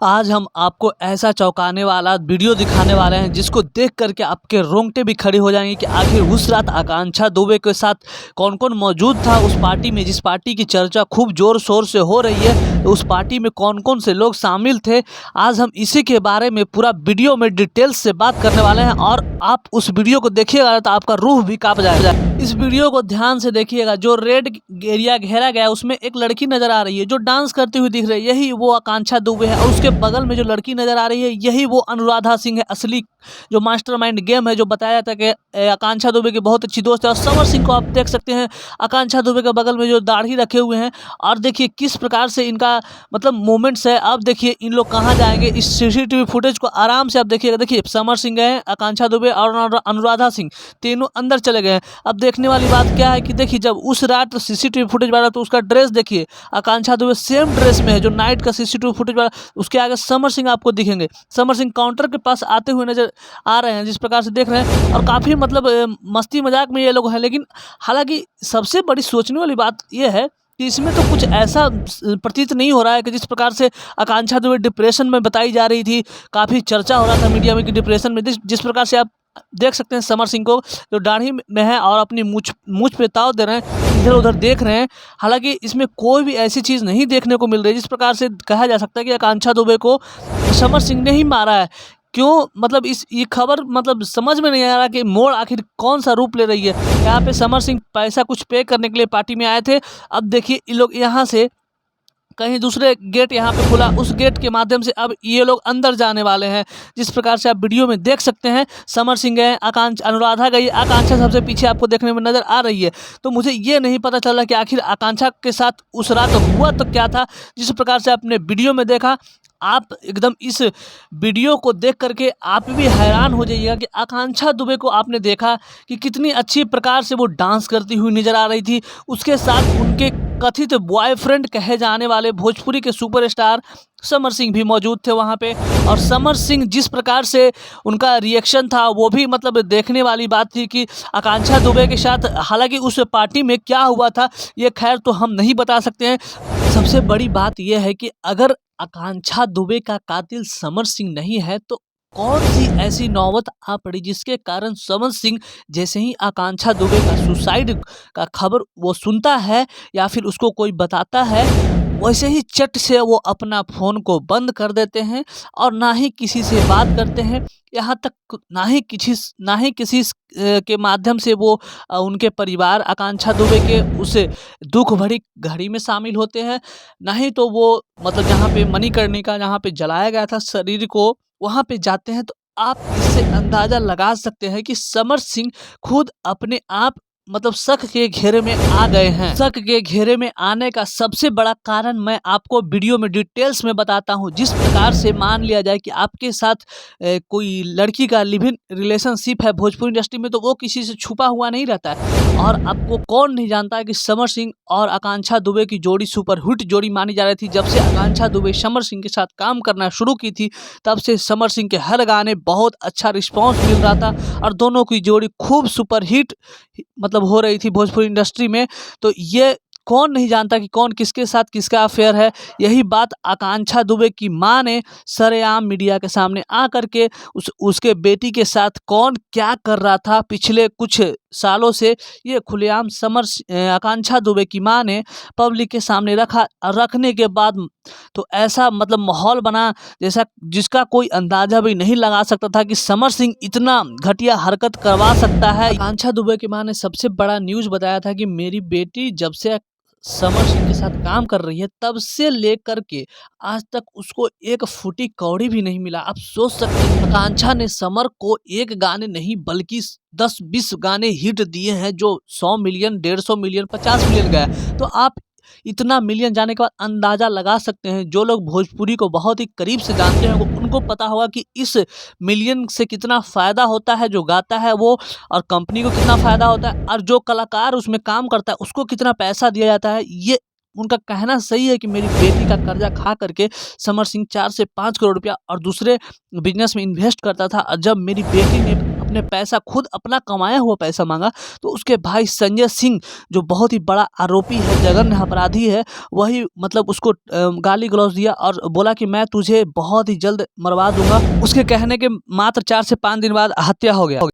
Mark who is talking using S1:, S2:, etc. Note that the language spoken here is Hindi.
S1: आज हम आपको ऐसा चौंकाने वाला वीडियो दिखाने वाले हैं जिसको देख करके आपके रोंगटे भी खड़े हो जाएंगे कि आखिर उस रात आकांक्षा दुबे के साथ कौन कौन मौजूद था उस पार्टी में, जिस पार्टी की चर्चा खूब जोर शोर से हो रही है। उस पार्टी में कौन कौन से लोग शामिल थे, आज हम इसी के बारे में पूरा वीडियो में डिटेल्स से बात करने वाले हैं और आप उस वीडियो को देखिएगा तो आपका रूह भी कांप जाएगा। इस वीडियो को ध्यान से देखिएगा। जो रेड एरिया घेरा गया है उसमें एक लड़की नजर आ रही है जो डांस करती हुई दिख रही है, यही वो आकांक्षा दुबे है। और उसके बगल में जो लड़की नजर आ रही है यही वो अनुराधा सिंह है, असली जो मास्टरमाइंड गेम है, जो बताया जाता है कि आकांक्षा दुबे की बहुत अच्छी दोस्त है। और समर सिंह को आप देख सकते हैं आकांक्षा दुबे के बगल में जो दाढ़ी रखे हुए हैं, और देखिए किस प्रकार से इनका मतलब मूवमेंट्स है। अब देखिए इन लोग कहाँ जाएंगे, इस सीसीटीवी फुटेज को आराम से आप देखिएगा। देखिए समर सिंह गए, आकांक्षा दुबे और अनुराधा सिंह तीनों अंदर चले गए हैं। अब देखने वाली बात क्या है कि देखिए जब उस रात सीसीटीवी फुटेज वाला तो उसका ड्रेस देखिए, आकांक्षा दुबे सेम ड्रेस में है जो नाइट का सीसीटीवी फुटेज वाला। उसके आगे समर सिंह आपको दिखेंगे, समर सिंह काउंटर के पास आते हुए नजर आ रहे हैं, जिस प्रकार से देख रहे हैं। और काफ़ी मतलब मस्ती मजाक में ये लोग हैं। लेकिन हालांकि सबसे बड़ी सोचने वाली बात यह है कि इसमें तो कुछ ऐसा प्रतीत नहीं हो रहा है कि जिस प्रकार से आकांक्षा दुबे डिप्रेशन में बताई जा रही थी, काफ़ी चर्चा हो रहा था मीडिया में कि डिप्रेशन में, जिस प्रकार से आप देख सकते हैं समर सिंह को जो दाढ़ी में है और अपनी मूछ पे ताव दे रहे हैं, इधर उधर देख रहे हैं। हालांकि इसमें कोई भी ऐसी चीज़ नहीं देखने को मिल रही जिस प्रकार से कहा जा सकता है कि आकांक्षा दुबे को समर सिंह ने ही मारा है। क्यों, मतलब ये खबर मतलब समझ में नहीं आ रहा कि मोड़ आखिर कौन सा रूप ले रही है। यहाँ पे समर सिंह पैसा कुछ पे करने के लिए पार्टी में आए थे। अब देखिए ये लोग यहाँ से कहीं दूसरे गेट यहाँ पे खुला, उस गेट के माध्यम से अब ये लोग अंदर जाने वाले हैं, जिस प्रकार से आप वीडियो में देख सकते हैं। समर सिंह गए, आकांक्षा अनुराधा गई, आकांक्षा सबसे पीछे आपको देखने में नजर आ रही है। तो मुझे ये नहीं पता चला कि आखिर आकांक्षा के साथ उस रात हुआ तो क्या था। जिस प्रकार से आपने वीडियो में देखा, आप एकदम इस वीडियो को देख करके आप भी हैरान हो जाइएगा कि आकांक्षा दुबे को आपने देखा कि कितनी अच्छी प्रकार से वो डांस करती हुई नजर आ रही थी। उसके साथ उनके कथित बॉयफ्रेंड कहे जाने वाले भोजपुरी के सुपरस्टार समर सिंह भी मौजूद थे वहाँ पे। और समर सिंह जिस प्रकार से उनका रिएक्शन था वो भी मतलब देखने वाली बात थी कि आकांक्षा दुबे के साथ, हालांकि उस पार्टी में क्या हुआ था ये खैर तो हम नहीं बता सकते हैं। सबसे बड़ी बात यह है कि अगर आकांक्षा दुबे का कातिल समर सिंह नहीं है तो कौन सी ऐसी नौबत आ पड़ी जिसके कारण समर सिंह जैसे ही आकांक्षा दुबे का सुसाइड का खबर वो सुनता है या फिर उसको कोई बताता है, वैसे ही चट से वो अपना फ़ोन को बंद कर देते हैं और ना ही किसी से बात करते हैं। यहाँ तक ना ही किसी के माध्यम से वो उनके परिवार आकांक्षा दुबे के उस दुख भरी घड़ी में शामिल होते हैं। ना ही तो वो मतलब जहाँ पे मणिकर्णिका जहाँ पे जलाया गया था शरीर को, वहाँ पे जाते हैं। तो आप इससे अंदाज़ा लगा सकते हैं कि समर सिंह खुद अपने आप मतलब शक के घेरे में आ गए हैं। शक के घेरे में आने का सबसे बड़ा कारण मैं आपको वीडियो में डिटेल्स में बताता हूँ। जिस प्रकार से मान लिया जाए कि आपके साथ कोई लड़की का लिव इन रिलेशनशिप है भोजपुरी इंडस्ट्री में, तो वो किसी से छुपा हुआ नहीं रहता है। और आपको कौन नहीं जानता है कि समर सिंह और आकांक्षा दुबे की जोड़ी सुपरहिट जोड़ी मानी जा रही थी। जब से आकांक्षा दुबे समर सिंह के साथ काम करना शुरू की थी तब से समर सिंह के हर गाने बहुत अच्छा रिस्पॉन्स मिल रहा था और दोनों की जोड़ी खूब सुपरहिट मतलब हो रही थी भोजपुरी इंडस्ट्री में। तो ये कौन नहीं जानता कि कौन किसके साथ किसका अफेयर है। यही बात आकांक्षा दुबे की मां ने सरेआम मीडिया के सामने आ करके उसके बेटी के साथ कौन क्या कर रहा था पिछले कुछ सालों से, ये खुलेआम आकांक्षा दुबे की मां ने पब्लिक के सामने रखा। रखने के बाद तो ऐसा मतलब माहौल बना जैसा जिसका कोई अंदाजा भी नहीं लगा सकता था कि समर सिंह इतना घटिया हरकत करवा सकता है। आकांक्षा दुबे की मां ने सबसे बड़ा न्यूज़ बताया था कि मेरी बेटी जब से समर सिंह के साथ काम कर रही है तब से लेकर के आज तक उसको एक फूटी कौड़ी भी नहीं मिला। आप सोच सकते हैं आकांक्षा ने समर को एक गाने नहीं बल्कि 10-20 गाने हिट दिए हैं जो 100 मिलियन 150 मिलियन 50 मिलियन गया। तो आप इतना मिलियन जाने के बाद अंदाज़ा लगा सकते हैं। जो लोग भोजपुरी को बहुत ही करीब से जानते हैं उनको पता होगा कि इस मिलियन से कितना फ़ायदा होता है जो गाता है वो, और कंपनी को कितना फ़ायदा होता है, और जो कलाकार उसमें काम करता है उसको कितना पैसा दिया जाता है। ये उनका कहना सही है कि मेरी बेटी का कर्जा खा करके समर सिंह 4 से 5 करोड़ रुपया और दूसरे बिजनेस में इन्वेस्ट करता था। और जब मेरी बेटी ने अपने पैसा खुद अपना कमाया हुआ पैसा मांगा, तो उसके भाई संजय सिंह जो बहुत ही बड़ा आरोपी है, जघन्य अपराधी है, वही मतलब उसको गाली गलौज दिया और बोला कि मैं तुझे बहुत ही जल्द मरवा दूंगा। उसके कहने के मात्र 4 से 5 दिन बाद हत्या हो गया।